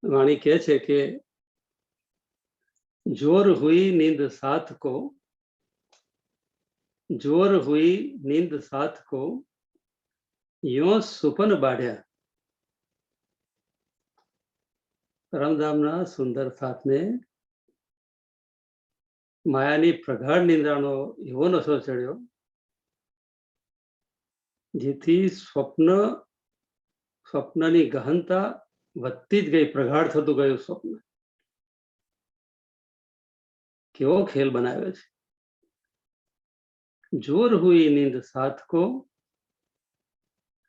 વાણી કહે છે કે જોર હુઈ નીંદ સાથ કો, જોર હુઈ નીંદ સાથ કો, યો સુપન બાઢ્યા. પરમધામના સુંદર સાથને માયાની પ્રગાઢ નિંદ્રાનો એવો નશો ચડ્યો જેથી સ્વપ્નની ગહનતા વધતી જ ગઈ, પ્રગાઢ થતું ગયું સ્વપ્ન. કેવો ખેલ બનાવ્યો છે. જોર હુઈ નીંદ સાથ કો,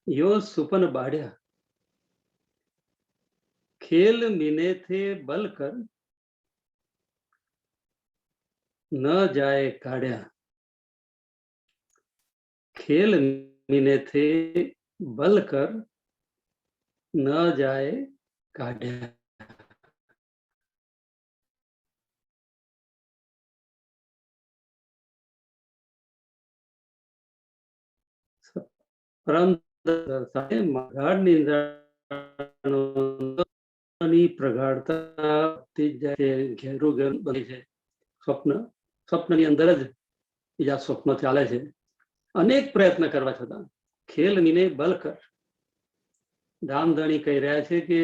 યો સુપન બાઢ્યા. ખેલ મીને થે બલ કર, ન જાય કાઢ્યા. ખેલ મીને થે બલ કર, ન જાય કાઢ્યા. પ્રગાઢતા ઘેરું ઘેર બની છે. સ્વપ્નની અંદર જ બીજા સ્વપ્નો ચાલે છે. અનેક પ્રયત્ન કરવા છતાં ખેલ મીને બલ કર. ધામધણી કહી રહ્યા છે કે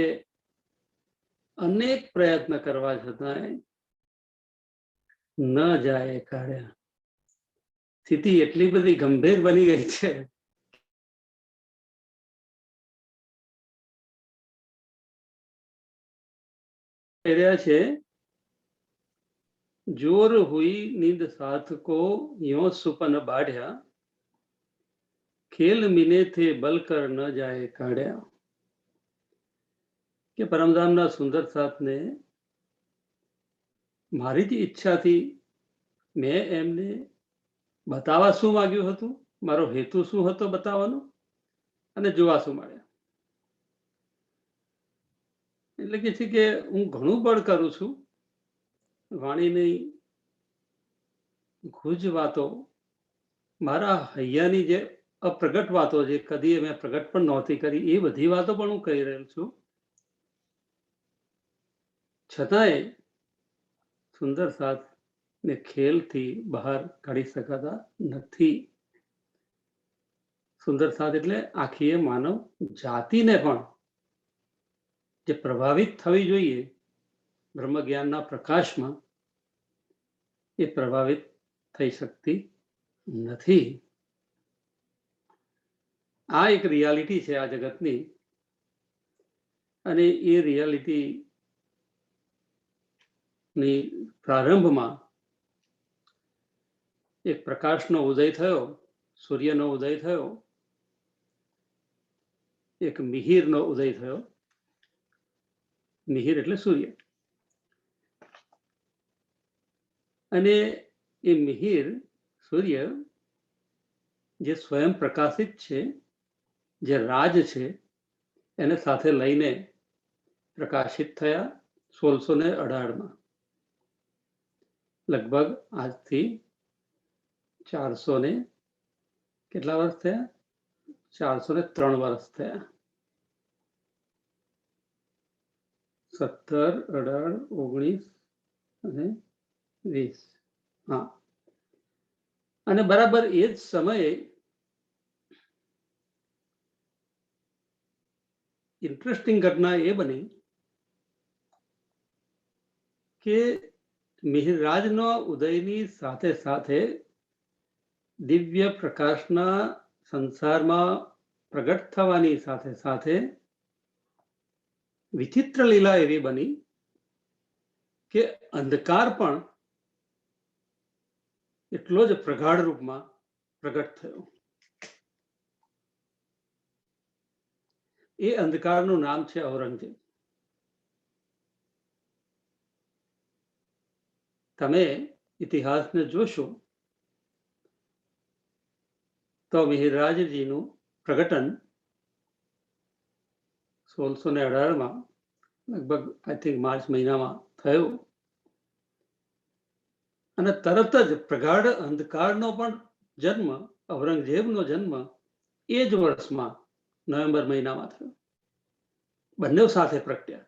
અનેક પ્રયત્ન કરવા છતાં ન જાય કાઢ્યા. સ્થિતિ એટલી બધી ગંભીર બની ગઈ છે રહ્યા છે. જોર હુઈ નીંદ સાથ કો, યો સુપન બાઢ્યા. ખેલ મીને થે બલકર ન જાય કાઢ્યા. કે પરમધામના સુંદર સાથને મારી જ ઈચ્છાથી મેં એમને બતાવવા શું માંગ્યું હતું, મારો હેતુ શું હતો બતાવવાનો, અને જોવા શું મળ્યા. એટલે કે છે કે હું ઘણું બળ કરું છું. વાણીની ગુજ વાતો, મારા હૈયાની જે અપ્રગટ વાતો, જે કદી મેં પ્રગટ પણ નહોતી કરી, એ બધી વાતો પણ હું કહી રહ્યો છું. છતાંય સુંદર સાથ ને ખેલથી બહાર કાઢી શકાતા નથી. સુંદર સાથ એટલે આખી માનવ જાતિને પણ જે પ્રભાવિત થવી જોઈએ બ્રહ્મ જ્ઞાનના પ્રકાશમાં, એ પ્રભાવિત થઈ શકતી નથી. આ એક રિયાલિટી છે આ જગતની, અને એ રિયાલિટી ની પ્રારંભમાં એક પ્રકાશનો ઉદય થયો, સૂર્યનો ઉદય થયો, એક મિહિરનો ઉદય થયો. મિહિર એટલે સૂર્ય. અને એ મિહિર સૂર્ય જે સ્વયં પ્રકાશિત છે, જે રાજ છે, એને સાથે લઈને પ્રકાશિત થયા 1618માં. લગભગ આજથી 400 કેટલા વર્ષ થયા? 403 વર્ષ થયા. 17, 18, 19 અને 20. હા, અને બરાબર એ જ સમયે ઇન્ટરેસ્ટિંગ ઘટના એ બની કે મિહિરરાજનો ઉદયની સાથે સાથે દિવ્ય પ્રકાશના સંસારમાં પ્રગટ થવાની સાથે સાથે વિચિત્ર લીલા એવી બની કે અંધકાર પણ એટલો જ પ્રગાઢ રૂપમાં પ્રગટ થયો. એ અંધકારનું નામ છે ઔરંગઝેબ. તમે ઇતિહાસને જોશો તો મિહિરરાજજીનું પ્રગટન 1618માં લગભગ આઈ થિંક માર્ચ મહિનામાં થયું, અને તરત જ પ્રગાઢ અંધકારનો પણ જન્મ, ઔરંગઝેબનો જન્મ એ જ વર્ષમાં નવેમ્બર મહિનામાં થયો. બંને સાથે પ્રગટ્યા.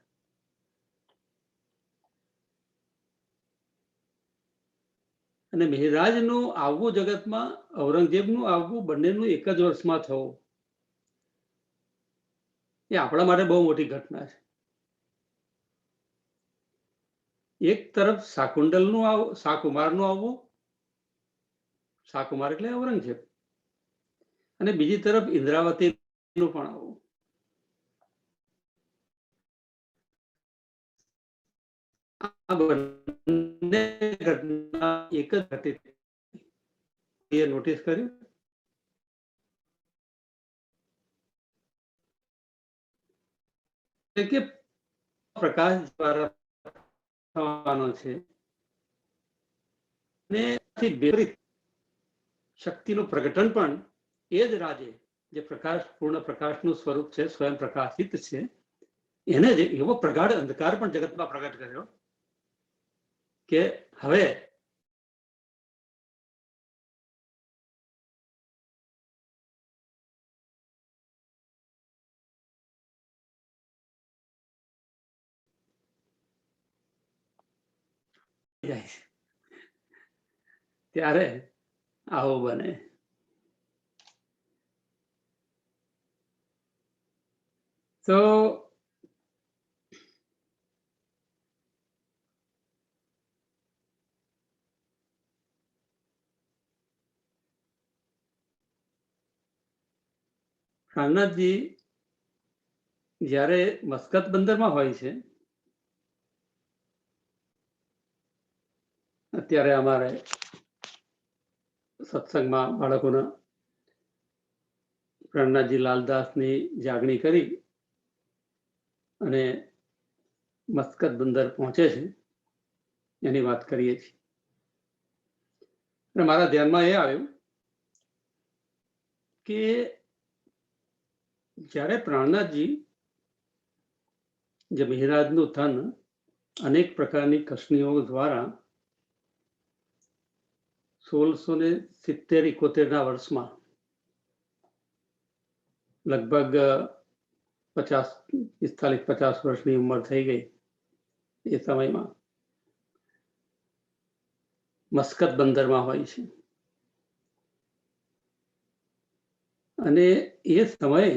અને મહેરાજનું આવવું જગતમાં, ઔરંગઝેબનું આવવું બંનેનું એક જ વર્ષમાં થવું, એ આપણા માટે બહુ મોટી ઘટના છે. એક તરફ શાકુમારનું આવવું, શાકુમાર એટલે ઔરંગઝેબ, અને બીજી તરફ ઇન્દ્રાવતીનું પણ આવવું. આ બંને ઘટના એક જ ઘટિત, એ નોટિસ કર્યું? કે પ્રકાશ દ્વારા થવાનો છે, ને વિપરીત શક્તિનું પ્રગટન પણ એ જ રાજે, જે પ્રકાશ, પૂર્ણ પ્રકાશનું સ્વરૂપ છે, સ્વયં પ્રકાશિત છે, એને જ એવો પ્રગાઢ અંધકાર પણ જગતમાં પ્રગટ કર્યો કે હવે જાય છે. ત્યારે આવું બને. તો પ્રાણનાથજી જ્યારે મસ્કત બંદરમાં હોય છે, અત્યારે અમારે સત્સંગમાં બાળકોના પ્રાણનાથજી લાલદાસની જાગણી કરી અને મસ્કત બંદર પહોંચે છે, એની વાત કરીએ છીએ. અને મારા ધ્યાનમાં એ આવ્યું કે જ્યારે પ્રાણનાથજી, જે મહેરાજનું તન અનેક પ્રકારની કસનીઓ દ્વારા 1670-71 વર્ષમાં લગભગ 45-50 વર્ષની ઉંમર થઈ ગઈ, એ સમયમાં મસ્કત બંદરમાં હોય છે. અને એ સમયે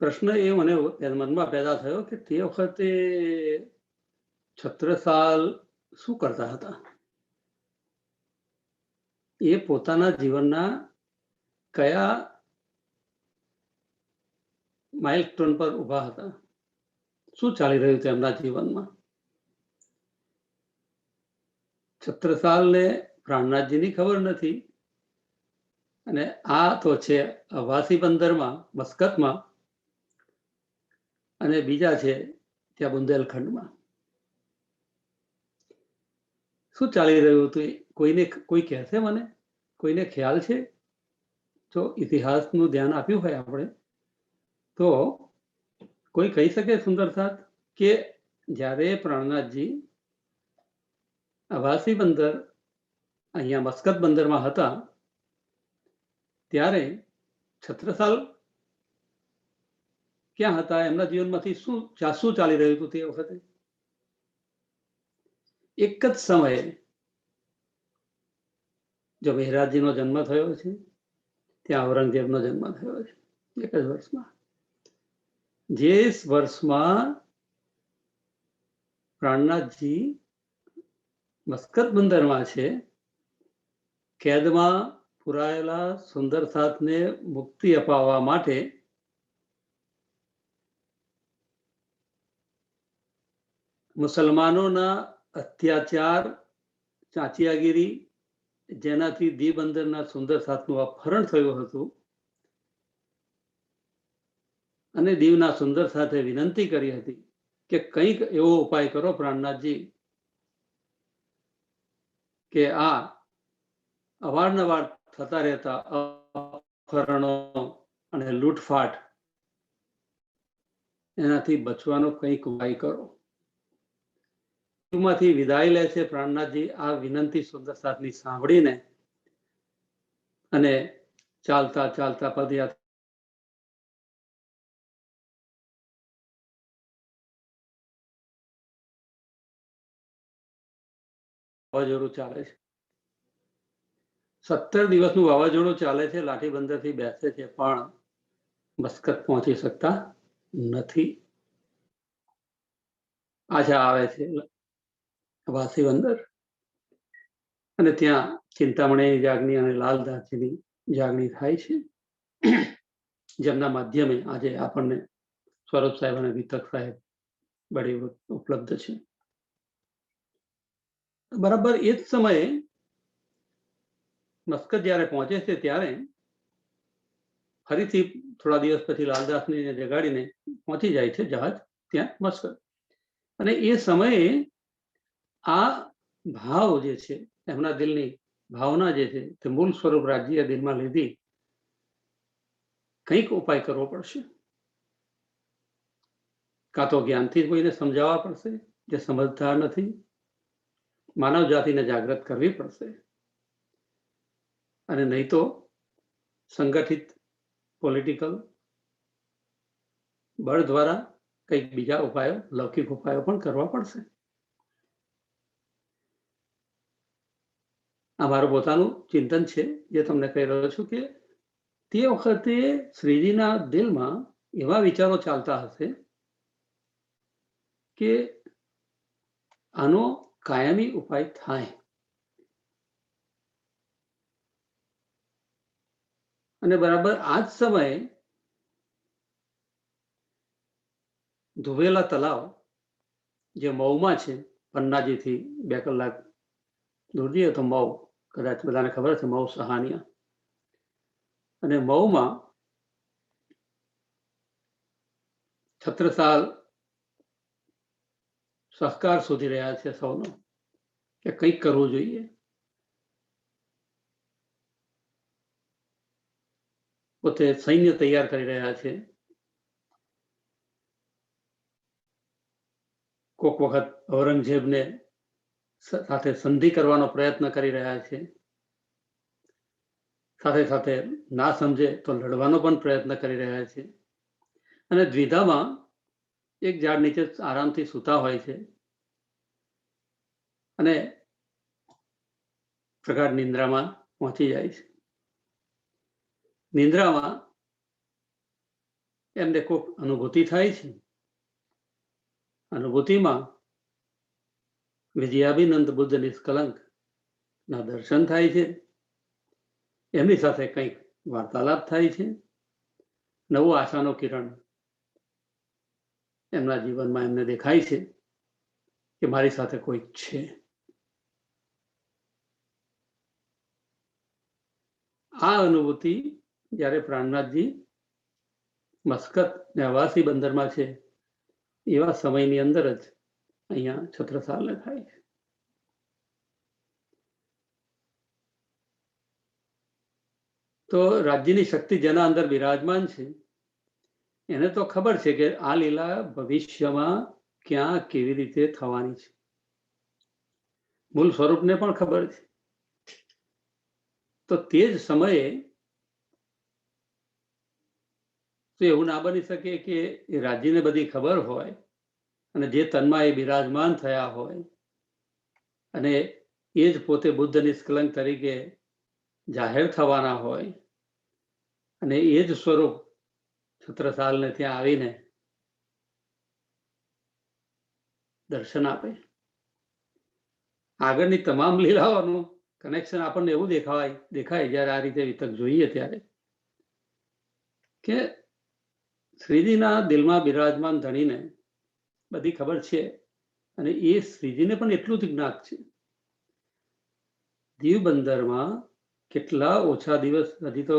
પ્રશ્ન એ મને મનમાં પેદા થયો કે તે વખતે છત્રસાલ શું કરતા હતા? એ પોતાના જીવનના કયા માઇલસ્ટોન પર ઉભા હતા? શું ચાલી રહ્યું હતું એમના જીવનમાં? છત્રસાલને પ્રાણનાથજીની ખબર નથી, અને આ તો છે અવાસી બંદરમાં, મસ્કતમાં, અને બીજા છે ત્યાં બુંદેલખંડમાં. શું ચાલી રહ્યું હતું કોઈ કહેશે મને? કોઈને ખ્યાલ છે? જો ઇતિહાસનું ધ્યાન આપ્યું હોય આપણે તો કોઈ કહી શકે સુંદર સાથ કે જ્યારે પ્રાણનાથજી અવાસી બંદર, અહીંયા મસ્કત બંદરમાં હતા, ત્યારે છત્રસાલ ક્યાં હતા? એમના જીવનમાંથી શું ચાલી રહ્યું હતું તે વખતે? એક જ સમયે જો મહેરાજજીનો જન્મ થયો છે, ત્યાં ઔરંગઝેબનો જન્મ થયો છે, એક જ વર્ષમાં. જે વર્ષમાં પ્રાણનાથજી મસ્કત બંદરમાં છે, કેદમાં પુરાયેલા સુંદર સાથને મુક્તિ અપાવવા માટે મુસલમાનોના અત્યાચાર, ચાંચિયાગીરી, જેનાથી દીવબંદરના સુંદર સાથનું અપહરણ થયું હતું, અને દીવના સુંદર સાથે વિનંતી કરી હતી કે કંઈક એવો ઉપાય કરો પ્રાણનાથજી કે આ અવારનવાર થતા રહેતા અપહરણો અને લૂંટફાટ, એનાથી બચવાનો કંઈક ઉપાય કરો. માંથી વિદાય લે છે પ્રાણનાથજી આ વિનંતી સુંદર સાથની સાંભળીને, અને ચાલતા ચાલતા પદયાત્રા વાવાઝોડું ચાલે છે. 17 દિવસનું વાવાઝોડું ચાલે છે. લાઠી બંદરથી બેસે છે, પણ મસ્કત પહોંચી શકતા નથી. પાછા આવે છે વાસી બંદર, અને ત્યાં ચિંતામણી જાગની અને લાલદાસજીની જાગણી થાય છે, જેમના માધ્યમે આજે આપણને સ્વરૂપ સાહેબ અને વિતક સાહેબ બળી ઉપલબ્ધ છે. બરાબર એ જ સમયે મસ્કત જ્યારે પહોંચે છે ત્યારે ફરીથી થોડા દિવસ પછી લાલદાસને જગાડીને પહોંચી જાય છે જહાજ ત્યાં મસ્કત. અને એ સમયે આ ભાવ જે છે, એમના દિલની ભાવના જે છે, તે મૂળ સ્વરૂપ રાજ્ય દિલમાં લીધી. કંઈક ઉપાય કરવો પડશે, કાં તો જ્ઞાનથી કોઈને સમજાવવા પડશે જે સમજતા નથી, માનવ જાતિને જાગૃત કરવી પડશે, અને નહીં તો સંગઠિત પોલિટિકલ બળ દ્વારા કંઈક બીજા ઉપાયો, લૌકિક ઉપાયો પણ કરવા પડશે. આ મારું પોતાનું ચિંતન છે, જે તમને કહી રહ્યો છું કે તે વખતે શ્રીજીના દિલમાં એવા વિચારો ચાલતા હશે કે આનો કાયમી ઉપાય થાય. અને બરાબર આ જ સમયે ધુવેલા તલાવ જે મઉમાં છે, પન્નાજીથી 2 કલાક દૂર જઈએ તો મઉ, કદાચ બધાને ખબર છે, મઉ સહાનિયા. અને મઉમાં છત્રસાલ સહકાર શોધી રહ્યા છે સૌનો કે કંઈક કરવું જોઈએ. પોતે સૈન્ય તૈયાર કરી રહ્યા છે. કોક વખત ઔરંગઝેબને સાથે સંધિ કરવાનો પ્રયત્ન કરી રહ્યા છે. સાથે સાથે ના સમજે તો લડવાનો પણ પ્રયત્ન કરી રહ્યા છે. અને દ્વિધામાં એક ઝાડ નીચે આરામથી સૂતા હોય છે, અને પ્રગાઢ નિંદ્રામાં પહોંચી જાય છે. નિંદ્રામાં એમને કોઈક અનુભૂતિ થાય છે. અનુભૂતિમાં વિજયાભિનંદ બુદ્ધ નિષ્કલંક ના દર્શન થાય છે. એમની સાથે કંઈક વાર્તાલાપ થાય છે. નવું આશાનો કિરણ એમના જીવનમાં એમને દેખાય છે કે મારી સાથે કોઈક છે. આ અનુભૂતિ જ્યારે પ્રાણનાથજી મસ્કત ને અવાસી બંદરમાં છે, એવા સમયની અંદર જ અહીંયા છત્રસાલને થાય છે. તો રાજ્યની શક્તિ જેના અંદર બિરાજમાન છે, એને તો ખબર છે કે આ લીલા ભવિષ્યમાં ક્યાં કેવી રીતે થવાની છે. મૂળ સ્વરૂપને પણ ખબર છે. તો તે જ સમયે તો એવું ના બની શકે કે એ રાજ્યને બધી ખબર હોય અને જે તનમાં એ બિરાજમાન થયા હોય અને એ જ પોતે બુદ્ધ નિષ્કલંક તરીકે જાહેર થવાના હોય અને એ જ સ્વરૂપ છત્રસાલને ત્યાં આવીને દર્શન આપે. આગળની તમામ લીલાઓનું કનેક્શન આપણને એવું દેખાય જ્યારે આ રીતે વિતક જોઈએ ત્યારે કે શ્રીજીના દિલમાં બિરાજમાન ધણીને બધી ખબર છે, અને એ શ્રીજીને પણ એટલું જ જ્ઞાત છે. દીવ બંદરમાં કેટલા ઓછા દિવસ હજી તો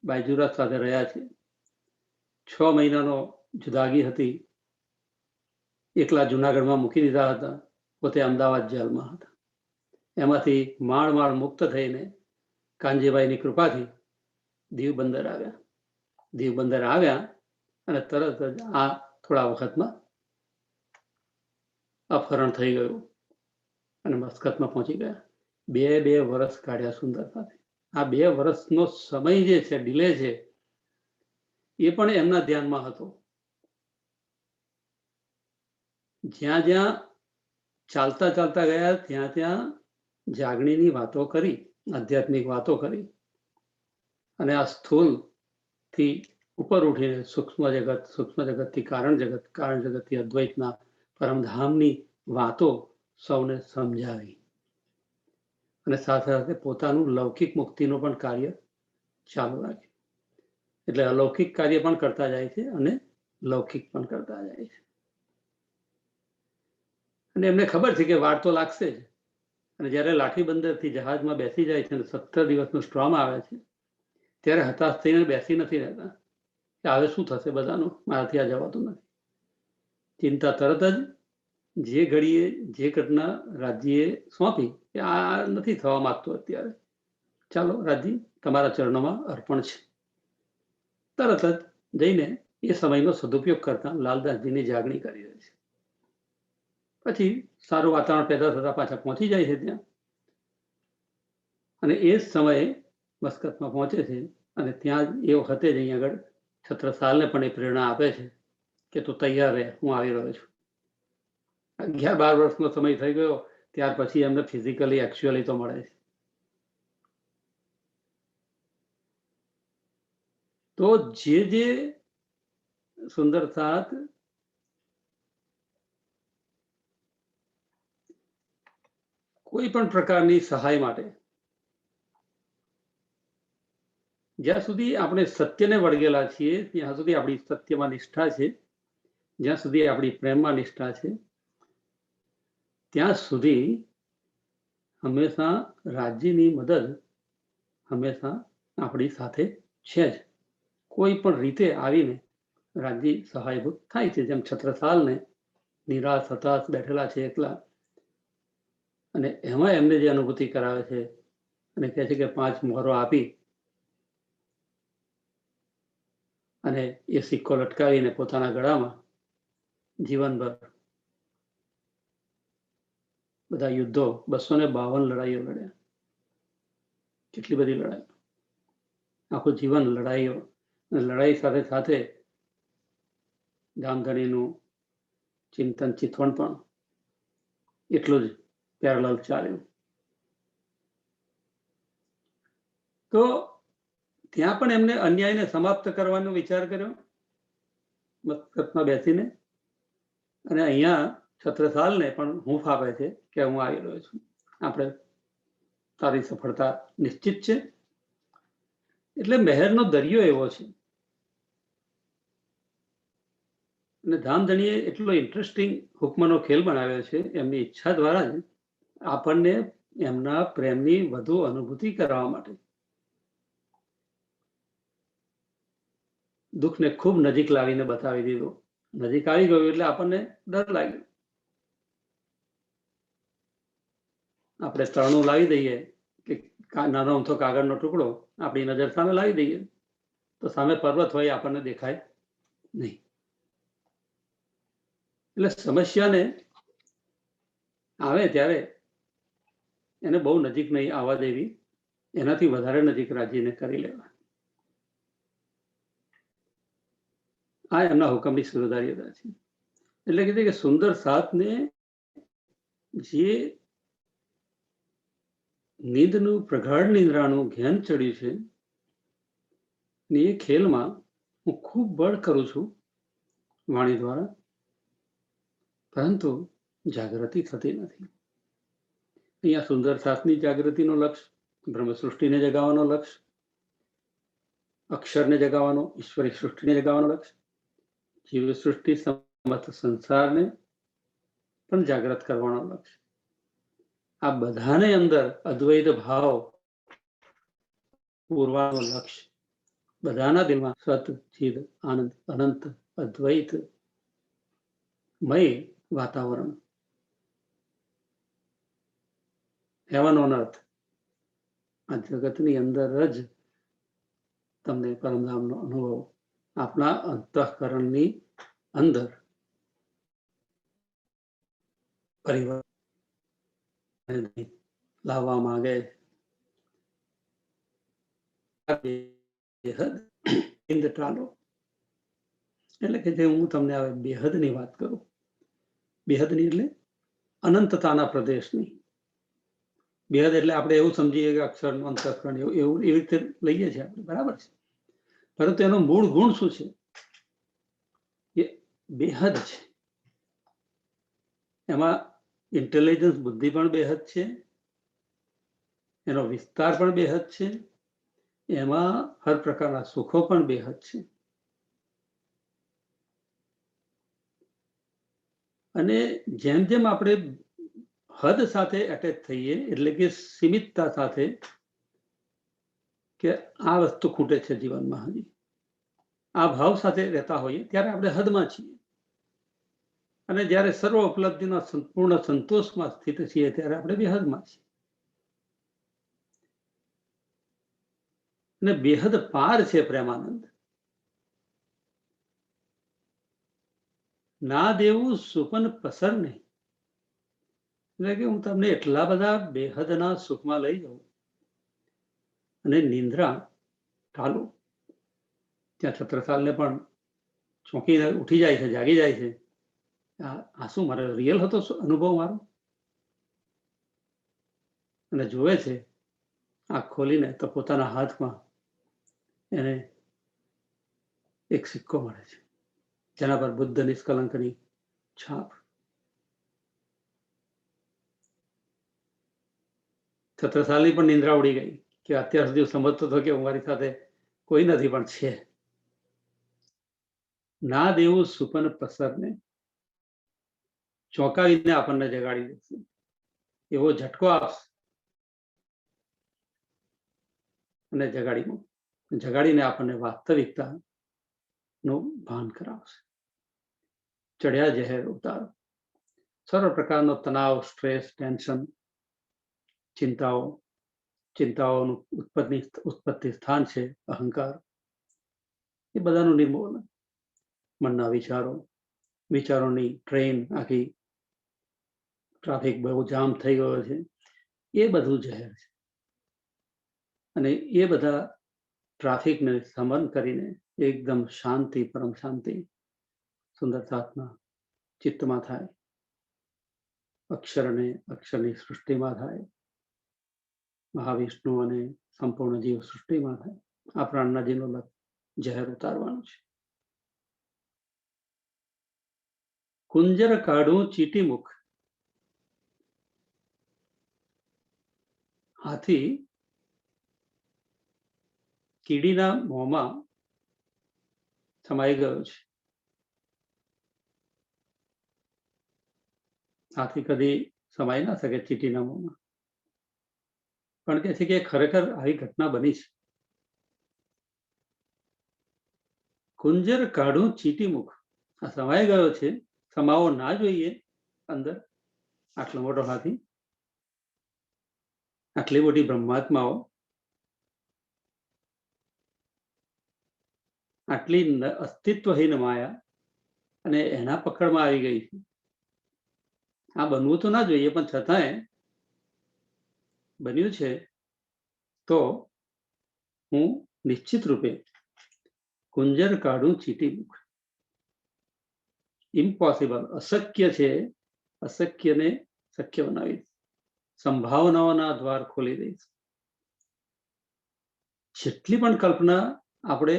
બાયજુરાજ સાથે રહ્યા છે. 6 મહિનાનો જુદાગી હતી. એકલા જુનાગઢમાં મૂકી દીધા હતા, પોતે અમદાવાદ જેલમાં હતા. એમાંથી માળ મુક્ત થઈને કાનજીભાઈની કૃપાથી દીવ બંદર આવ્યા. દીવ બંદર આવ્યા અને તરત જ આ થોડા વખતમાં અપહરણ થઈ ગયું અને મસ્કતમાં પહોંચી ગયા. 2 વર્ષ કાઢ્યા સુંદરતાથી. આ 2 વર્ષનો સમય જે છે, ડિલે છે, એ પણ એમના ધ્યાનમાં હતો. જ્યાં જ્યાં ચાલતા ગયા ત્યાં ત્યાં જાગણીની વાતો કરી, આધ્યાત્મિક વાતો કરી, અને આ સ્થૂલ થી ઉપર ઉઠીને સૂક્ષ્મ જગતથી કારણ જગતથી અદ્વૈતના પરમધામની વાતો સૌને સમજાવી, અને સાથે સાથે પોતાનું લૌકિક મુક્તિનું પણ કાર્ય ચાલુ રાખ્યું. એટલે અલૌકિક કાર્ય પણ કરતા જાય છે અને લૌકિક પણ કરતા જાય છે. અને એમને ખબર છે કે વાર તો લાગશે જ. અને જ્યારે લાઠી બંદરથી જહાજમાં બેસી જાય છે અને 17 દિવસનું સ્ટ્રોમ આવે છે, ત્યારે હતાશ થઈને બેસી નથી રહેતા કે હવે શું થશે બધાનું, મારાથી આ જવાતું નથી. ચિંતા તરત જ જે ઘડીએ જે ઘટના રાજ્યએ સોંપી કે આ નથી થવા માંગતું અત્યારે, ચાલો રાજ્ય તમારા ચરણોમાં અર્પણ છે, તરત જ જઈને એ સમયનો સદુપયોગ કરતા લાલદાસજીની જાગણી કરી દે છે. પછી સારું વાતાવરણ પેદા થતા પાછા પહોંચી જાય છે ત્યાં, અને એ જ સમયે મસ્કતમાં પહોંચે છે. અને ત્યાં એ વખતે જ અહીં આગળ છત્રસાલને પણ એ પ્રેરણા આપે છે કે તું તૈયાર રહે, હું આવી રહ્યો છું. 11-12 વર્ષનો સમય થઈ ગયો ત્યાર પછી એમને ફિઝિકલી એકચ્યુઅલી તો મળે છે. તો જે સુંદર સાથ કોઈ પણ પ્રકારની સહાય માટે, જ્યાં સુધી આપણે સત્યને વળગેલા છીએ ત્યાં સુધી આપણી સત્યમાં નિષ્ઠા છે, જ્યાં સુધી આપણી પ્રેમમાં નિષ્ઠા છે, ત્યાં સુધી હંમેશા રાજ્યની મદદ હંમેશા આપણી સાથે છે જ. કોઈ પણ રીતે આવીને રાજ્ય સહાયભૂત થાય છે. જેમ છત્રસાલને નિરાશ હતાશ બેઠેલા છે એકલા, અને એમાં એમને જે અનુભૂતિ કરાવે છે અને કહે છે કે 5 મોહરો આપી અને એ સિક્કો લટકાવીને પોતાના ગળામાં જીવનભર બધા યુદ્ધો 252 લડાઈઓ લડ્યા. કેટલી બધી લડાઈ, આખું જીવન લડાઈઓ, લડાઈ સાથે સાથે ધામધણીનું ચિંતન ચિતવણ પણ એટલું જ પેરેલલ ચાલ્યું. તો ત્યાં પણ એમને અન્યાયને સમાપ્ત કરવાનો વિચાર કર્યો મસ્કતમાં બેસીને, અને અહીંયા છત્રસાલને પણ હૂંફ આપે છે કે હું આવી રહ્યો છું, આપણે તારી સફળતા નિશ્ચિત છે. એટલે મહેરનો દરિયો એવો છે. અને ધામધણીએ એટલો ઇન્ટરેસ્ટિંગ હુકમનો ખેલ બનાવ્યો છે એમની ઈચ્છા દ્વારા જ આપણને એમના પ્રેમની વધુ અનુભૂતિ કરવા માટે. દુઃખને ખૂબ નજીક લાવીને બતાવી દીધું. નજીક આવી ગયું એટલે આપણને ડર લાગ્યો. આપણે તરણું લાવી દઈએ કે નાનો અમથો કાગળનો ટુકડો આપણી નજર સામે લાવી દઈએ તો સામે પર્વત હોય આપણને દેખાય નહીં. એટલે સમસ્યાને આવે ત્યારે એને બહુ નજીક નહીં આવવા દેવી, એનાથી વધારે નજીક રાજ્યને કરી લેવા. આ એમના હુકમની સુરદારીતા છે. એટલે કીધું કે સુંદર સાથને જે નીંદનું પ્રગાઢ નિંદ્રાનું જ્ઞાન ચડ્યું છે ને એ ખેલમાં હું ખૂબ બળ કરું છું વાણી દ્વારા, પરંતુ જાગૃતિ થતી નથી. અહીંયા સુંદર સાથની જાગૃતિનો લક્ષ્ય બ્રહ્મસૃષ્ટિને જગાવવાનો લક્ષ્ય, અક્ષરને જગાવવાનો, ઈશ્વરી સૃષ્ટિને જગાવવાનો લક્ષ્ય, જીવ સૃષ્ટિ સમસ્ત સંસારને પણ જાગૃત કરવાનો લક્ષ્ય. આ બધાને અંદર અદ્વૈત ભાવ પૂરવાનો લક્ષ્ય. બધાના દિલમાં સત ચિદ આનંદ અનંત અદ્વૈત મય વાતાવરણ, હેવન ઓન અર્થ, આ જગતની અંદર જ તમને પરમધામનો અનુભવ આપણા અંતઃકરણની અંદર પરિવર્તન લાવવા માંગે. એટલે કે જે હું તમને હવે બેહદની વાત કરું, બેહદની એટલે અનંતતાના પ્રદેશની, બેહદ એટલે આપણે એવું સમજીએ કે અક્ષર અંતઃકરણ એવું એવી રીતે લઈએ છીએ આપણે, બરાબર છે, પરંતુ એનો મૂળ ગુણ શું છે? એ બેહદ છે. એમાં ઇન્ટેલિજન્સ, બુદ્ધિ પણ બેહદ છે, એનો વિસ્તાર પણ બેહદ છે, એમાં હર પ્રકારના સુખો પણ બેહદ છે. અને જેમ જેમ આપણે હદ સાથે એટેચ થઈએ, એટલે કે સીમિતતા સાથે, કે આ વસ્તુ ખૂટે છે જીવનમાં, હજી આ ભાવ સાથે રહેતા હોઈએ ત્યારે આપણે હદમાં છીએ. અને જ્યારે સર્વ ઉપલબ્ધિના સંપૂર્ણ સંતોષમાં સ્થિત છીએ ત્યારે આપણે બેહદમાં છીએ. અને બેહદ પાર છે પ્રેમાનંદ. ના દેવું સુપન પસર નહીં. એટલે કે હું તમને એટલા બધા બેહદના સુખમાં લઈ જાઉં અને નિંદ્રા ઢાલું. ત્યાં છત્રસાલને પણ ચોંકી ઉઠી જાય છે, જાગી જાય છે. આ શું મારે રિયલ હતો અનુભવ મારો? અને જોવે છે આંખ ખોલીને તો પોતાના હાથમાં એને એક સિક્કો મળે છે, જેના પર બુદ્ધ નિષ્કલંકની છાપ. છત્રસાલની પણ નિંદ્રા ઉડી ગઈ કે અત્યાર સુધી સમજતો હતો કે મારી સાથે કોઈ નથી, પણ છે. ના દેવું સુપન પસરને, ચોંકાવીને આપણને જગાડી દેશે, એવો ઝટકો આપશે અને જગાડીને આપણને વાસ્તવિકતાનું ભાન કરાવશે. ચડ્યા જહેર ઉતારો. સર્વ પ્રકારનો તણાવ, સ્ટ્રેસ, ટેન્શન, ચિંતાઓનું ઉત્પત્તિ સ્થાન છે અહંકાર. એ બધાનું નિર્મૂલન. મનના વિચારોની ટ્રેન, આખી ટ્રાફિક બહુ જામ થઈ ગયો છે, એ બધું જહેર છે. અને એ બધા ટ્રાફિકને સમન કરીને એકદમ શાંતિ, પરમ શાંતિ, સુંદરતાત્મા ચિત્તમાં થાય. અક્ષરની સૃષ્ટિમાં થાય, મહાવિષ્ણુ અને સંપૂર્ણ જીવ સૃષ્ટિમાં થાય. આ પ્રાણના જીવનો જહેર ઉતારવાનું છે. કુંજર કાઢું ચીટી મુખ. હાથી કીડીના મોંમાં સમાઈ ગયો છે. હાથી કદી સમાઈ ના શકે ચીટીના મોંમાં, પણ કે છે કે ખરેખર આવી ઘટના બની છે. કુંજર કાઢું ચીટી મુખ. આ સમાઈ ગયો છે, સમાવો ના જોઈએ અંદર. આટલો મોટો હાથી, આટલી મોટી બ્રહ્માત્માઓ, આટલી અસ્તિત્વહીન માયા, અને એના પકડમાં આવી ગઈ છે. આ બનવું તો ના જોઈએ, પણ છતાંય બન્યું છે. તો હું નિશ્ચિત રૂપે કુંજર કાઢું ચીટી મુખ. ઇમ્પોસિબલ, અશક્ય છે, અશક્યને શક્ય બનાવી, સંભાવનાઓના દ્વાર ખોલી દઈશ. જેટલી પણ કલ્પના આપણે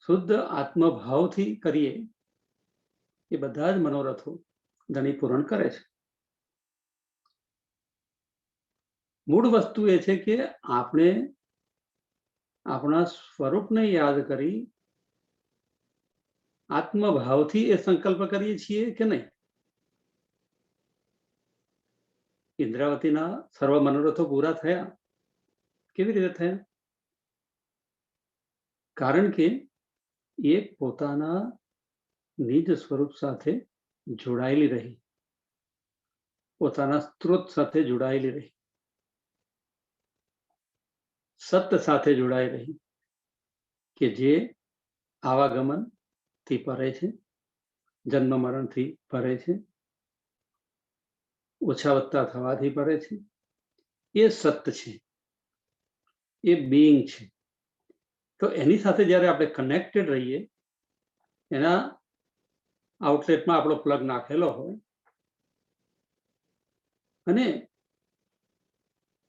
શુદ્ધ આત્મભાવથી કરીએ, એ બધા જ મનોરથો ધણી પૂરણ કરે છે. મૂળ વસ્તુ એ છે કે આપણે આપણા સ્વરૂપને યાદ કરી આત્મભાવથી એ સંકલ્પ કરીએ છીએ કે નહીં. ઇન્દ્રાવતીના સર્વ મનોરથો પૂરા થયા. કેવી રીતે થયા? કારણ કે એ પોતાના નિજ સ્વરૂપ સાથે જોડાયેલી રહી, પોતાના સ્ત્રોત સાથે જોડાયેલી રહી, સત્ય સાથે જોડાઈ રહી, કે જે આવાગમનથી પરે છે, જન્મ મરણથી પરે છે, ઓછા વત્તા થવાથી પરે છે. એ સત્ય છે, એ બીઈંગ છે. તો એની સાથે જ્યારે આપણે કનેક્ટેડ રહીએ, એના આઉટલેટમાં આપણો પ્લગ નાખેલો હોય, અને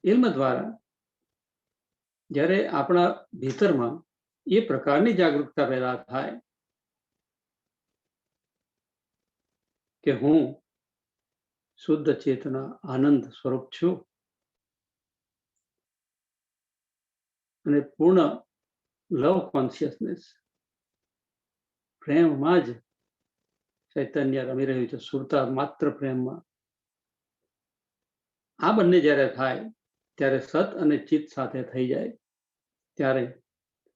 ઇલ્મ દ્વારા જ્યારે આપણા ભીતરમાં એ પ્રકારની જાગૃતતા પેદા થાય કે હું શુદ્ધ ચેતના આનંદ સ્વરૂપ છું અને પૂર્ણ લવ કોન્શિયસનેસ પ્રેમમાં જ ચૈતન્ય રમી રહ્યું છે, સુરતા માત્ર પ્રેમમાં. આ બંને જ્યારે થાય ત્યારે સત અને ચિત્ત સાથે થઈ જાય ત્યારે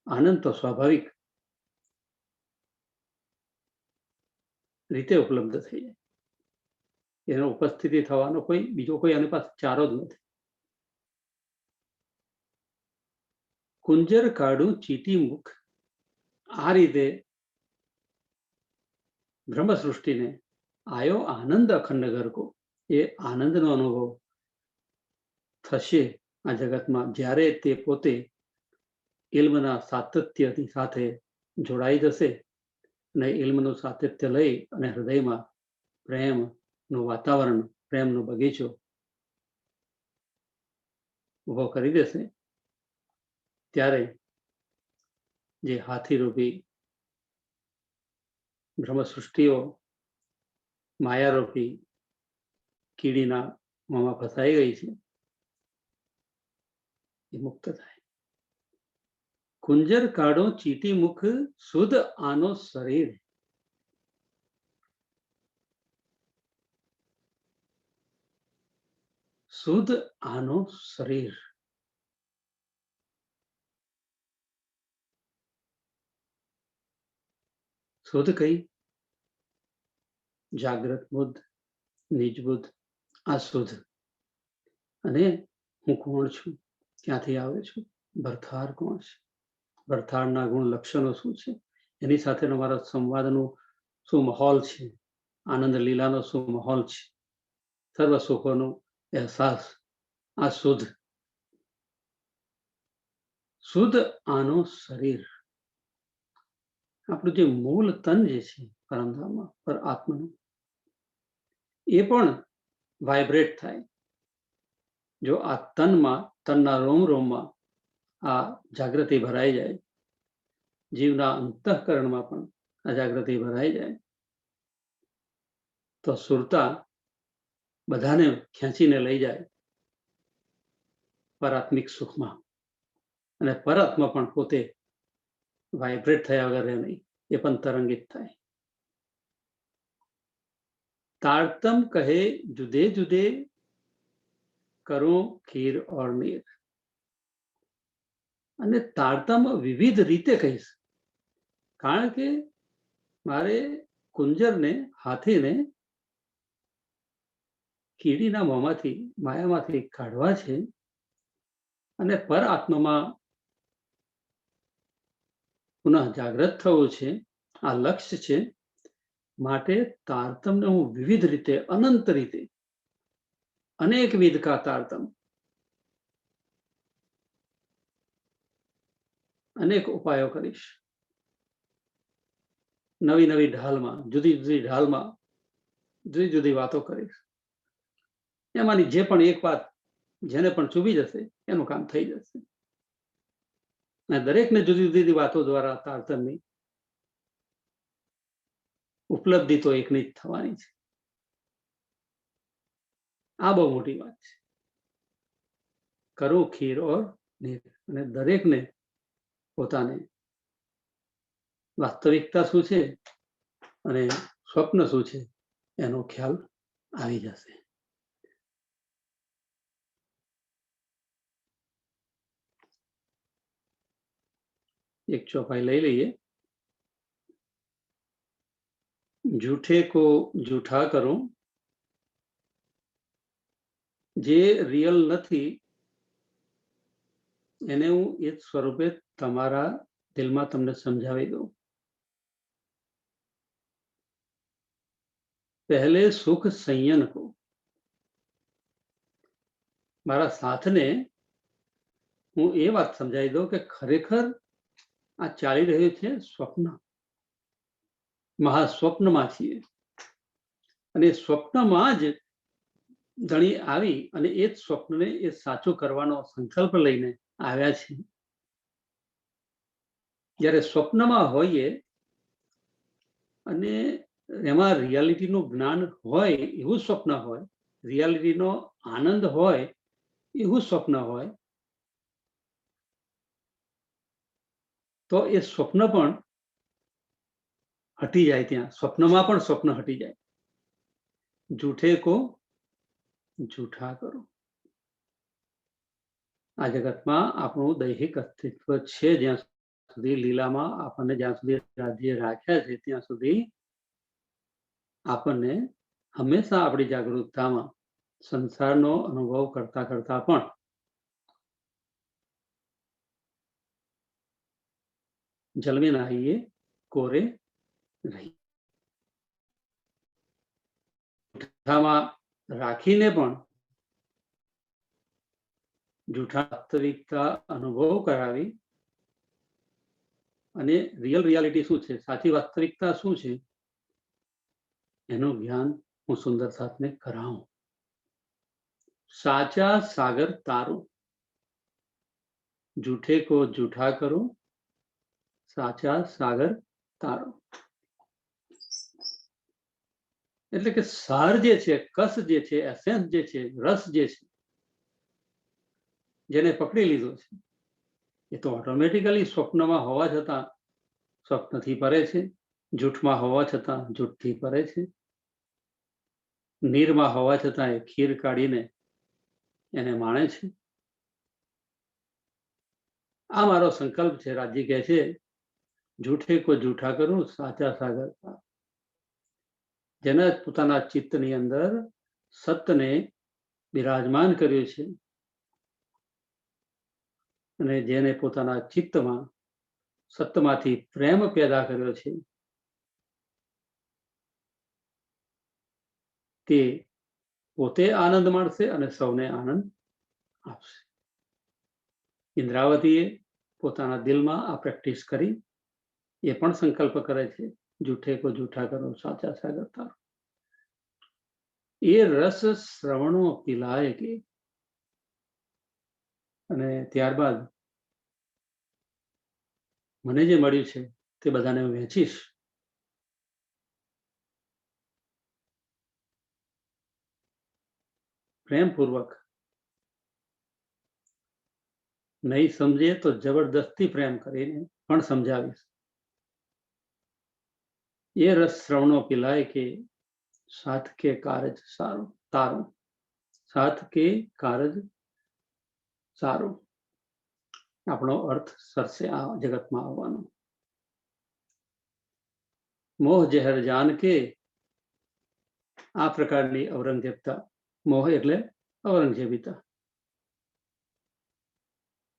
આનંદ તો સ્વાભાવિક રીતે ઉપલબ્ધ થઈ જાય. એનો ઉપસ્થિતિ થવાનો બીજો કોઈ આની પાસે ચારો જ નથી. કુંજર કાઢું ચીટી મુખ, આ રીતે બ્રહ્મ સૃષ્ટિને આયો આનંદ અખંડ ગરકો. એ આનંદનો અનુભવ થશે આ જગતમાં જ્યારે તે પોતે ઇલ્મના સાતત્યની સાથે જોડાઈ જશે અને ઇલ્મનું સાતત્ય લઈ અને હૃદયમાં પ્રેમનું વાતાવરણ, પ્રેમનો બગીચો ઉભો કરી દેશે. ત્યારે જે હાથીરૂપી બ્રહ્મ સૃષ્ટિઓ માયારૂપી કીડીના મોંમાં ફસાઈ ગઈ છે એ મુક્ત થાય. કુંજર કાઢો ચીટી મુખ, શુદ્ધ આનો શરીર. શુદ્ધ આનો શરીર. શુદ્ધ કઈ? જાગ્રત બુદ્ધ, નિજ બુદ્ધ, આ શુદ્ધ. અને હું કોણ છું, ક્યાંથી આવે છું, ભરથાર કોણ છે, ભરથારના ગુણ લક્ષણો શું છે, એની સાથેનો મારા સંવાદનો શું માહોલ છે, આનંદ લીલાનો શું માહોલ છે, સર્વ સુખોનો અહેસાસ. આ શુદ્ધ. શુદ્ધ આનો શરીર. આપણું જે મૂળ તન જે છે પરમધામમાં, પર આત્માનું, એ પણ વાઇબ્રેટ થાય જો આ તનમાં, તનના રોમ રોમમાં આ જાગૃતિ ભરાઈ જાય, જીવના અંતઃકરણમાં પણ આ જાગૃતિ ભરાઈ જાય તો સુરતા બધાને ખેંચીને લઈ જાય પરાત્મિક સુખમાં. અને પરાત્મા પણ પોતે વાઇબ્રેટ થયા વગર રહે નહીં, એ પણ તરંગિત થાય. તારતમ કહે જુદે જુદે કરું ખીર ઓર નીર. અને તારતમ વિવિધ રીતે કહીશ, કારણ કે મારે કુંજરને, હાથીને કીડીના મોંમાંથી, માયામાંથી કાઢવા છે અને પર આત્મામાં પુનઃ જાગૃત થવું છે. આ લક્ષ્ય છે. માટે તારતમને હું વિવિધ રીતે, અનંત રીતે, અનેકવિધ કા તારતમ, અનેક ઉપાયો કરીશ. નવી નવી ઢાલમાં, જુદી જુદી ઢાલમાં જુદી જુદી વાતો કરીશ. એમાંની જે પણ એક વાત જેને પણ ચૂવી જશે એનું કામ થઈ જશે. અને દરેકને જુદી જુદી વાતો દ્વારા તારતમની ઉપલબ્ધિ તો એકની જ થવાની છે. આ બહુ મોટી વાત છે. કરો ખીર ઓર નીર. અને દરેકને પોતાને વાસ્તવિકતા શું છે અને સ્વપ્ન શું છે એનો ખ્યાલ આવી જશે. એક ચોપાઈ લઈ લઈએ. જૂઠે કો જૂઠા કરો, જે રિયલ નથી એને હું એ સ્વરૂપે તમારા દિલમાં તમને સમજાવી દઉં. પહેલે સુખ સંયન કો. મારા સાથને હું એ વાત સમજાવી દઉં કે ખરેખર આ ચાલી રહ્યું છે સ્વપ્ન, મહાસ્વપ્નમાં છીએ. અને સ્વપ્નમાં જ ધણી આવી અને એ જ સ્વપ્નને એ સાચું કરવાનો સંકલ્પ લઈને આવ્યા છે. જ્યારે સ્વપ્નમાં હોઈએ અને એમાં રિયાલિટીનું જ્ઞાન હોય એવું સ્વપ્ન હોય, રિયાલિટીનો આનંદ હોય એવું સ્વપ્ન હોય, તો એ સ્વપ્ન પણ હટી જાય. ત્યાં સ્વપ્નમાં પણ સ્વપ્ન હટી જાય. જૂઠે કો જૂઠા કરો. આ જગતમાં આપણું દૈહિક અસ્તિત્વ છે જ્યાં સુધી, લીલામાં આપણને જ્યાં સુધી રાજ્ય રાખ્યા છે ત્યાં સુધી આપણને હંમેશા આપણી જાગૃતતામાં સંસારનો અનુભવ કરતા કરતા પણ જલમે ના આવીએ, કોરે રહી. જૂઠામાં રાખીને પણ જૂઠા વાસ્તવિકતા અનુભવ કરાવી અને રિયલ રિયાલિટી શું છે, સાચી વાસ્તવિકતા શું છે, એનું જ્ઞાન હું સુંદર સાથને કરાવું. સાચા સાગર તારું, જૂઠે કો જૂઠા કરો, સાચા સાગર તારો. એટલે કે સાર જે છે, કસ જે છે, એસેન્સ જે છે, રસ જે છે, જેને પકડી લીધો છે, એ તો ઓટોમેટિકલી સ્વપ્નમાં હોવા છતાં સ્વપ્નથી પરે છે, જૂઠમાં હોવા છતાં જૂઠથી પરે છે, નીરમાં હોવા છતાં એ ખીર કાઢીને એને માણે છે. આ મારો સંકલ્પ છે. રાજજી કહે છે, જૂઠે કો જૂઠા કરું, સાચા સાગર તાર. જેને પોતાના ચિત્તની અંદર સત્યને બિરાજમાન કર્યું છે અને જેને પોતાના ચિત્તમાં સત્યમાંથી પ્રેમ પેદા કર્યો છે, તે પોતે આનંદ માણશે અને સૌને આનંદ આપશે. ઇન્દ્રાવતીએ પોતાના દિલમાં આ પ્રેક્ટિસ કરી. એ પણ સંકલ્પ કરે છે, જૂઠે કો જૂઠા કરો, સાચા સાગર તારો. એ રસ શ્રવણો પિલાય કે, અને ત્યારબાદ મને જે મળ્યું છે તે બધાને હું વહેંચીશ. પ્રેમપૂર્વક, નહીં સમજે તો જબરદસ્તી પ્રેમ કરીને પણ સમજાવીશ. એ રસ શ્રવણો પિલાય કે, સાથ કે કારજ સારો તારો, સાથ કે કારજ સારો. આપણો અર્થ સરસે આ જગતમાં આવવાનો. મોહ જહેર જાન કે, આ પ્રકારની ઔરંગઝેબતા. મોહ એટલે ઔરંગઝેબિતા.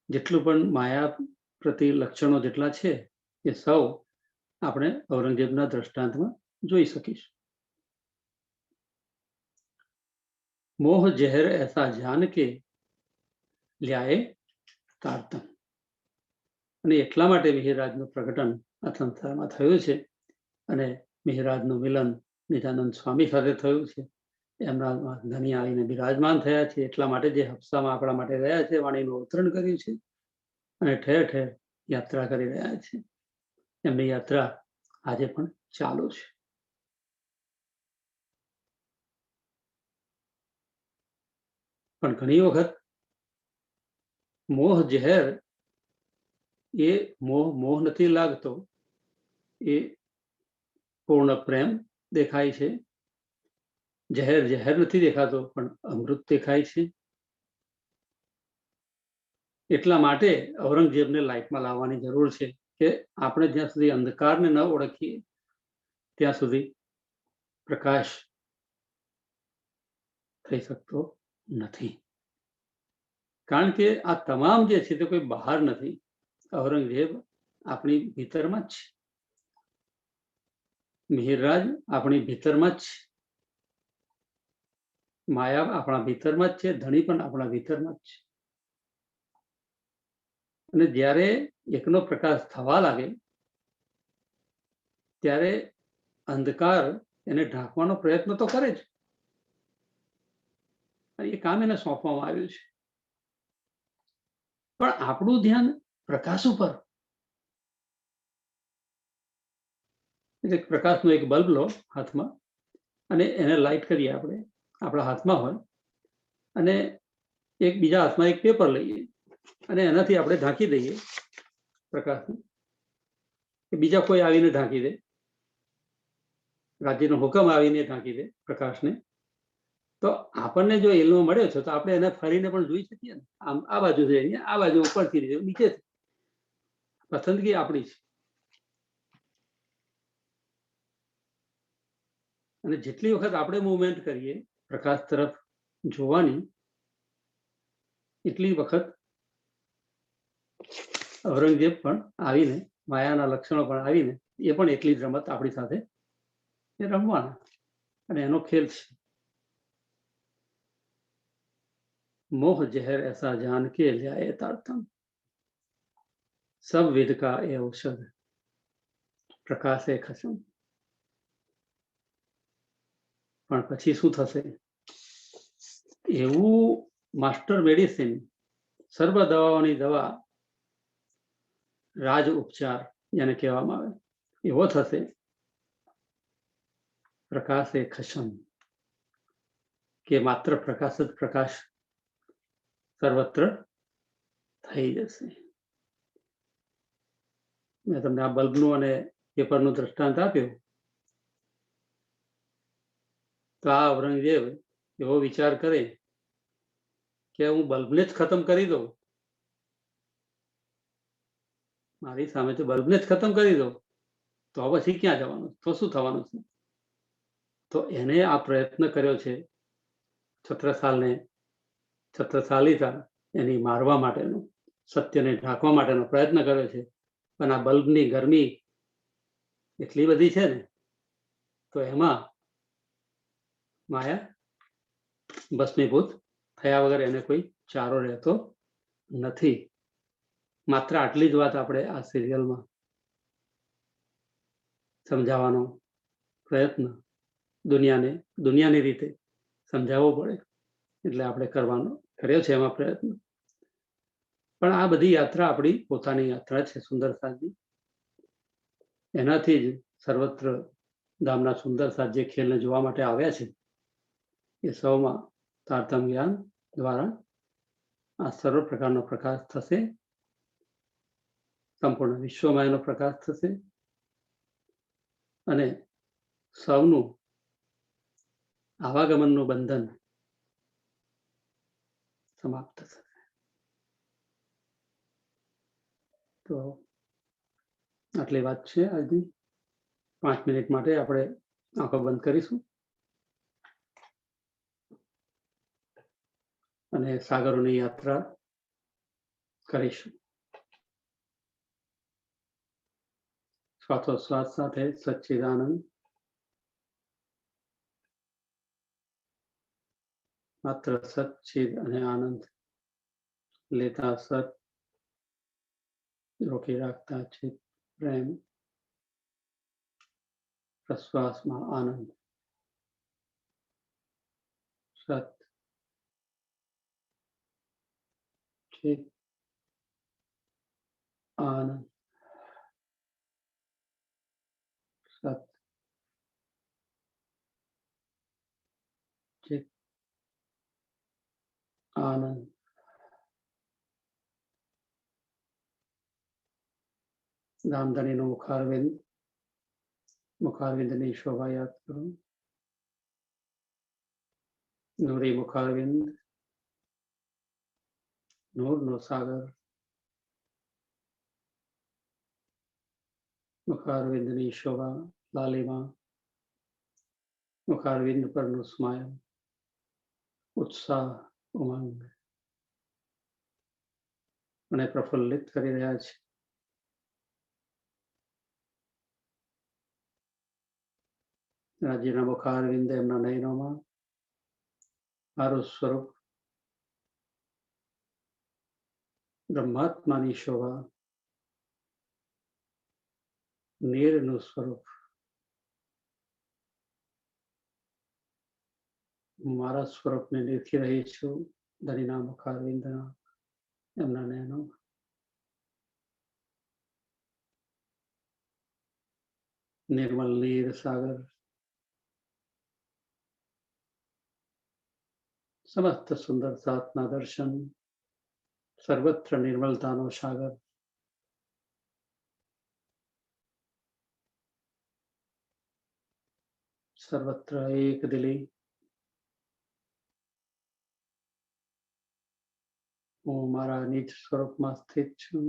જેટલું પણ માયા પ્રતિ લક્ષણો જેટલા છે એ સૌ આપણે ઔરંગઝેબના દ્રષ્ટાંતમાં જોઈ શકીશું. મોહ જહેર એસા જાન કે લ્યાએ તારતમ. અને એટલા માટે મિહિરરાજનું પ્રગટન આ સંસારમાં થયું છે અને મિહિરરાજનું મિલન નિત્યાનંદ સ્વામી સાથે થયું છે. એમના ધણી આવીને બિરાજમાન થયા છે. એટલા માટે જે હપ્સામાં આપણા માટે રહ્યા છે, વાણીનું અવતરણ કર્યું છે અને ઠેર ઠેર યાત્રા કરી રહ્યા છે. એમની યાત્રા આજે પણ ચાલુ છે. પણ ઘણી વખત મોહ જહેર એ મોહ નથી લાગતો, એ પૂર્ણ પ્રેમ દેખાય છે. જહેર જહેર નથી દેખાતો, પણ અમૃત દેખાય છે. એટલા માટે ઔરંગઝેબને લાઈફમાં લાવવાની જરૂર છે કે આપણે જ્યાં સુધી અંધકારને ન ઓળખીએ ત્યાં સુધી પ્રકાશ થઈ શકતો નથી. કારણ કે આ તમામ જે છે તે કોઈ બહાર નથી. ઔરંગઝેબ આપણી ભીતરમાં જ છે. મિહિરરાજ આપણી ભીતરમાં જ છે. માયા આપણા ભીતરમાં જ છે. ધણી પણ આપણા ભીતરમાં જ છે. અને જ્યારે એકનો પ્રકાશ થવા લાગે ત્યારે અંધકાર એને ઢાંકવાનો પ્રયત્ન તો કરે જ, એ કામ એને સોંપવામાં આવ્યું છે. પણ આપણું ધ્યાન પ્રકાશ ઉપર, એટલે પ્રકાશનો એક બલ્બ લો હાથમાં અને એને લાઇટ કરીએ આપણે, આપણા હાથમાં હોય, અને એક બીજા હાથમાં એક પેપર લઈએ અને એનાથી આપણે ઢાંકી દઈએ પ્રકાશને, કે બીજા કોઈ આવીને ઢાંકી દે, રાજીનો હુકમ આવીને ઢાંકી દે પ્રકાશને, તો આપણને જો ઇલ્મ મળ્યો છે તો આપણે એને ફરીને પણ જોઈ શકીએ ને. આમ આ બાજુ જઈએ, આ બાજુ ઉપરથી નીચેથી, પસંદગી આપણી છે. અને જેટલી વખત આપણે મૂવમેન્ટ કરીએ પ્રકાશ તરફ જોવાની, એટલી વખત ઔરંગઝેબ પણ આવીને, માયાના લક્ષણો પણ આવીને એ પણ એટલી જ રમત આપણી સાથે એ રમવાના, અને એનો ખેલ છે. મોહ જહેર એસા જાન કે લ્યાએ તારતમ, સબ વિદ કા એ ઔષધ પ્રકાશે ખસમ. પણ પછી શું થશે? એવું માસ્ટર મેડિસિન, સર્વ દવાઓની દવા, રાજ ઉપચાર જેને કહેવામાં આવે, એવો થશે પ્રકાશે ખસમ, કે માત્ર પ્રકાશ જ પ્રકાશ સર્વત્ર થઈ જશે. મેં તમને આ બલ્બનું અને પેપરનું દ્રષ્ટાંત આપ્યું, તો આ ઔરંગઝેબ એવો વિચાર કરે કે હું બલ્બને જ ખતમ કરી દઉં, મારી સામે તો બલ્બને જ ખતમ કરી દઉં, તો પછી ક્યાં જવાનું, તો શું થવાનું છે? તો એને આ પ્રયત્ન કર્યો છે છત્રસાલિકા એની મારવા માટેનો, સત્યને ઢાંકવા માટેનો પ્રયત્ન કર્યો છે. પણ આ બલ્બની ગરમી એટલી બધી છે ને, તો એમાં માયા ભસ્મીભૂત થયા વગર એને કોઈ ચારો રહેતો નથી. માત્ર આટલી જ વાત આપણે આ સિરિયલમાં સમજાવવાનો પ્રયત્ન દુનિયાની રીતે સમજાવવો પડે, એટલે આપણે કર્યો છે એમાં પ્રયત્ન. પણ આ બધી યાત્રા આપણી પોતાની યાત્રા છે સુંદરસાની. એનાથી જ સર્વત્ર ગામના સુંદરસાદ જે ખેલને જોવા માટે આવ્યા છે, એ સૌમાં તારતમ્ય જ્ઞાન દ્વારા આ સર્વ પ્રકારનો પ્રકાશ થશે, સંપૂર્ણ વિશ્વમાં એનો પ્રકાશ થશે, અને સૌનું આવાગમનનું બંધન સમાપ્ત થશે. તો આટલી વાત છે આજની. 5 મિનિટ માટે આપણે આંખો બંધ કરીશું અને સાગરોની યાત્રા કરીશું. શ્વાસોશ્વાસ સાથે સચ્ચિદાનંદ, માત્ર સચ્ચિદ અને આનંદ લેતા, સત રોકી રાખતા ચિત પ્રેમ, પ્રશ્વાસમાં આનંદ, સત ચિત આનંદ, સત ચિત આનંદ. રામધણીનું મુખારવિંદની શોભા યાદ કરો. નૂરી મુખારવિંદ, નૂરનો સાગર, મુખારવિંદની શોભા, લાલિમા, મુખારવિંદ પરનું સ્માઈલ, ઉત્સાહ, ઉમંગ મને પ્રફુલ્લિત કરી રહ્યા છે. રાજીના મુખારવિંદ એમના નયનોમાં મારું સ્વરૂપ, બ્રહ્માત્માની શોભા, નીરનું સ્વરૂપ, હું મારા સ્વરૂપને દેખી રહી છું. ધણીના મુખારવિંદના એમના નયનો નિર્મલ નીર સાગર સમસ્ત સુંદરતાના દર્શન, સર્વત્ર નિર્મલતાનો સાગર, સર્વત્ર એક દિલી. હું મારા નિજ સ્વરૂપમાં સ્થિત છું.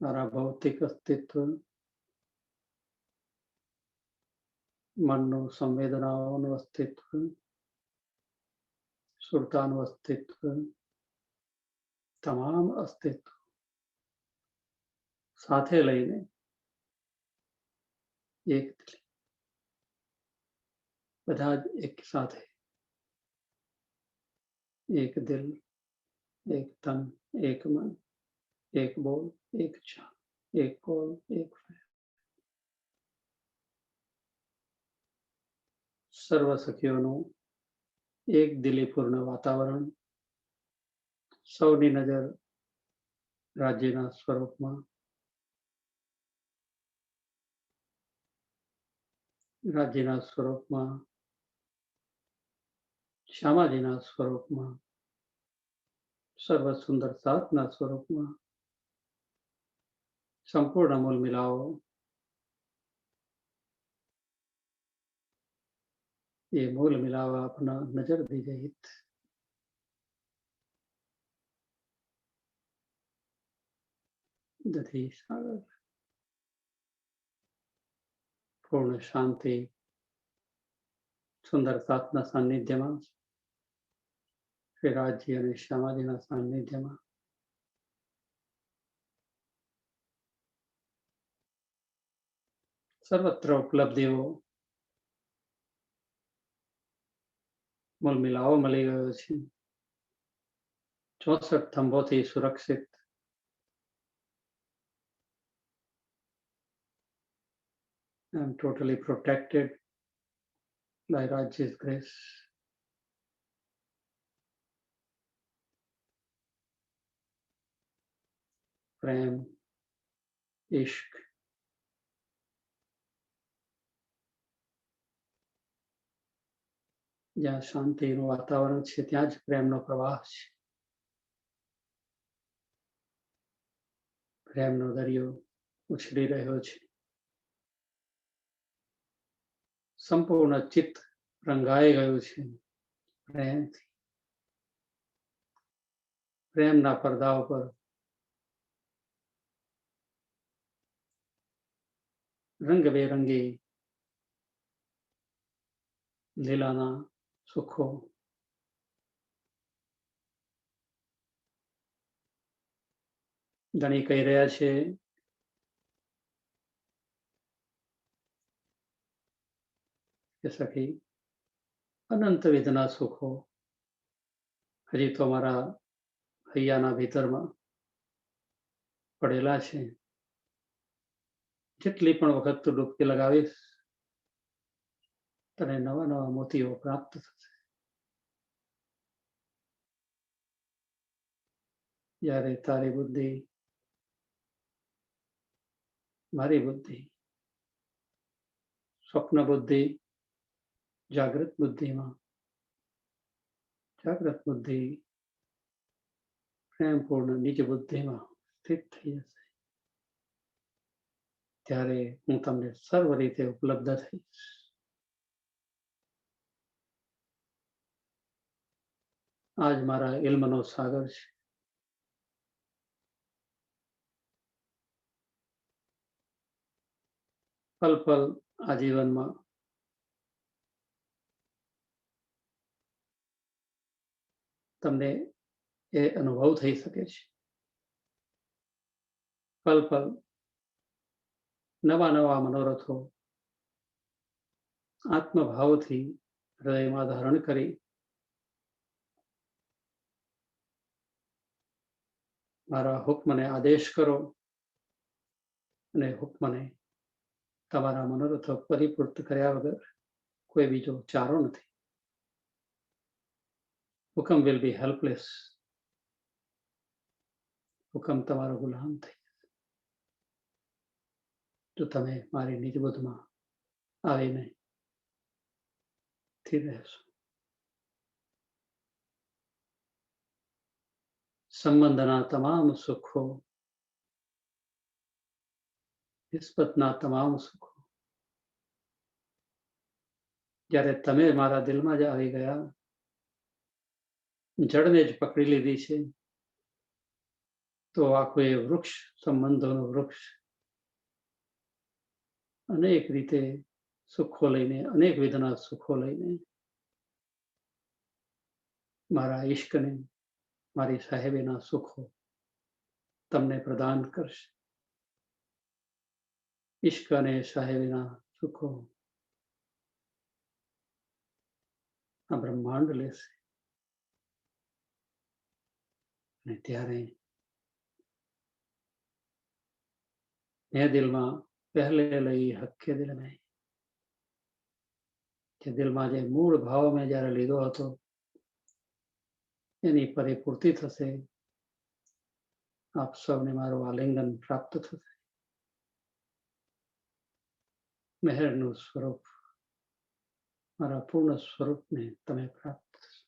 મારા ભૌતિક અસ્તિત્વ, મનનું સંવેદનાઓનું અસ્તિત્વ, સુરતાનું અસ્તિત્વ, તમામ અસ્તિત્વ સાથે લઈને એક દિલી, બધા જ એક સાથે, એક દિલ, એક તન, એક મન, એક બોલ, એક ચાલ, એક કોલ, એક ફેર. સર્વ સખીઓનું એક દિલીપૂર્ણ વાતાવરણ, સૌની નજર રાજ્યના સ્વરૂપમાં, રાજ્યના સ્વરૂપમાં, શ્યામાજીના સ્વરૂપમાં, સર્વ સુંદરતાના સ્વરૂપમાં સંપૂર્ણ મૂલ મિલાવો. ये मूल मिलावा अपना नजर दीजिए हित. दधी सागर पूर्ण शांति સુંદરતાના સાનિધ્યમાં, શ્રી રાજજી અને શ્યામાજીના સાનિધ્યમાં સર્વત્ર ઉપલબ્ધિઓ મૂલ મિલાવો મળી ગયો છે. 64 થંભોથી સુરક્ષિત I am totally protected by Rajji's grace. પ્રેમ, ઇશ્ક, જ્યાં શાંતિનું વાતાવરણ છે ત્યાં જ પ્રેમનો પ્રવાહ છે. પ્રેમનો દરિયો ઉછળી રહ્યો છે. સંપૂર્ણ ચિત્ત રંગાઈ ગયું છે પ્રેમથી. પ્રેમના પડદા ઉપર રંગબેરંગી લીલાના સુખો, ધણી કહી રહ્યા છે કે સખી અનંત વિધના સુખો હજી તો મારા હૈયાના ભીતરમાં પડેલા છે. જેટલી પણ વખત તું ડૂબકી લગાવીશ તને નવા નવા મોતીઓ પ્રાપ્ત થશે. જ્યારે તારી બુદ્ધિ, મારી બુદ્ધિ, સ્વપ્ન બુદ્ધિ જાગૃત બુદ્ધિમાં, જાગૃત બુદ્ધિ પ્રેમપૂર્ણ નિજ બુદ્ધિમાં સ્થિત થઈ જશે, ત્યારે હું તમને સર્વ રીતે ઉપલબ્ધ થઈશ. આજ મારા ઇલ્મનો સાગર છે. પલ પલ આ જીવનમાં તમને એ અનુભવ થઈ શકે છે. પલ પલ નવા નવા મનોરથો આત્મભાવથી હૃદયમાં ધારણ કરી મારા હુકમને આદેશ કરો અને હુકમને તમારા મનોરથો પરિપૂર્ત કર્યા વગર કોઈ બીજો ચારો નથી. હુકમ વિલ બી હેલ્પલેસ. હુકમ તમારો ગુલામ થઈ જો તમે મારી નિજ બુદ્ધમાં આવીને સ્થિર રહેશો. સંબંધના તમામ સુખો, નિસ્બતના તમામ સુખો જ્યારે તમે મારા દિલમાં જ આવી ગયા, જડને જ પકડી લીધી છે, તો આખું એ વૃક્ષ, સંબંધોનું વૃક્ષ અનેક રીતે સુખો લઈને, અનેક વિધના સુખો લઈને મારા ઈશ્કને, મારી સાહેબીના સુખો તમને પ્રદાન કરશે. ઈશ્ક અને સાહેબીના સુખો આ બ્રહ્માંડ લેશે. અને ત્યારે મેં દિલમાં પહેલે લઈ હક્કે દિલ મેં, જે દિલમાં જે મૂળ ભાવ મેં જ્યારે લીધો હતો એની પરિપૂર્તિ થશે. આપ સૌને મારું આલિંગન પ્રાપ્ત થશે. મહેરનું સ્વરૂપ, મારા પૂર્ણ સ્વરૂપને તમે પ્રાપ્ત થશો.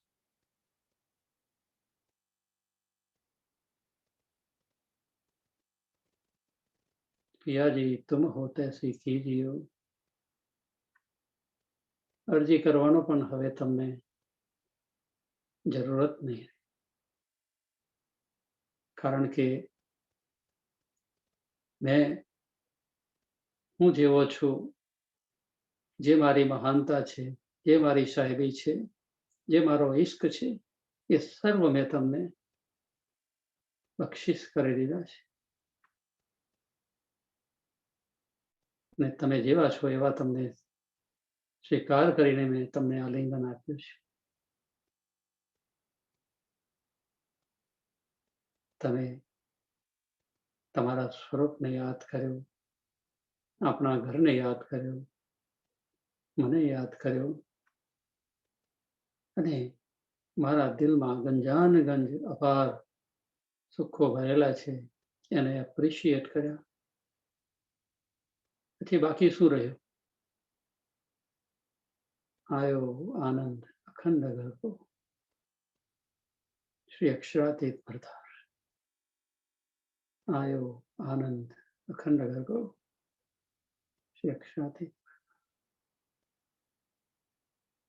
પિયાજી તુમ હોતે સી કીજીઓ. અરજી કરવાનો પણ હવે તમને જરૂરત નહીં, કારણ કે હું જેવો છું, જે મારી મહાનતા છે, જે મારી સાહેબી છે, જે મારો ઈશ્ક છે, એ સર્વ મેં તમને બક્ષિસ કરી દીધા છે. ને તમે જેવા છો એવા તમને સ્વીકાર કરીને મેં તમને આલિંગન આપ્યું છે. તમે તમારા સ્વરૂપને યાદ કર્યું, આપણા ઘરને યાદ કર્યું, મને યાદ કર્યો અને મારા દિલમાં ગંજાન ગંજ અપાર સુખો ભરેલા છે એને એપ્રિશિએટ કર્યા. પછી બાકી શું રહ્યું? આયો આનંદ અખંડ ગર્ભો, શ્રી અક્ષરાતીત ભરતાર. આયો આનંદ અખંડ ગર્ભો, શ્રી અક્ષરાતીત.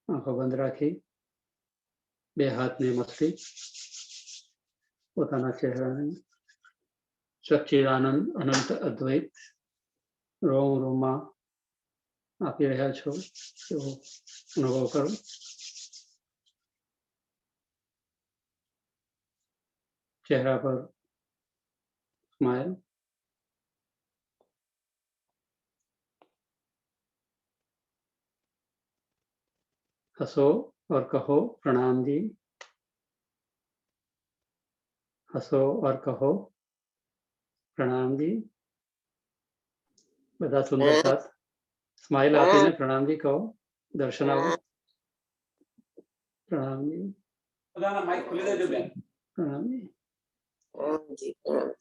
આંખો બંધ રાખી બે હાથને મસળી પોતાના ચહેરાને સચ્ચિદાનંદ અનંત અદ્વૈત રોમ રોમમાં આપી રહ્યા છો એવો અનુભવ કરો. चेहरा पर स्माइल, हंसो और कहो प्रणाम जी. हंसो और कहो प्रणाम जी. બધા સુંદર સાથ સ્માઇલ આપીને પ્રણામ જી કહો. દર્શન આવો. પ્રણામ જી. બધાના માઈક ખોલી દેજો બેન. પ્રણામ જી.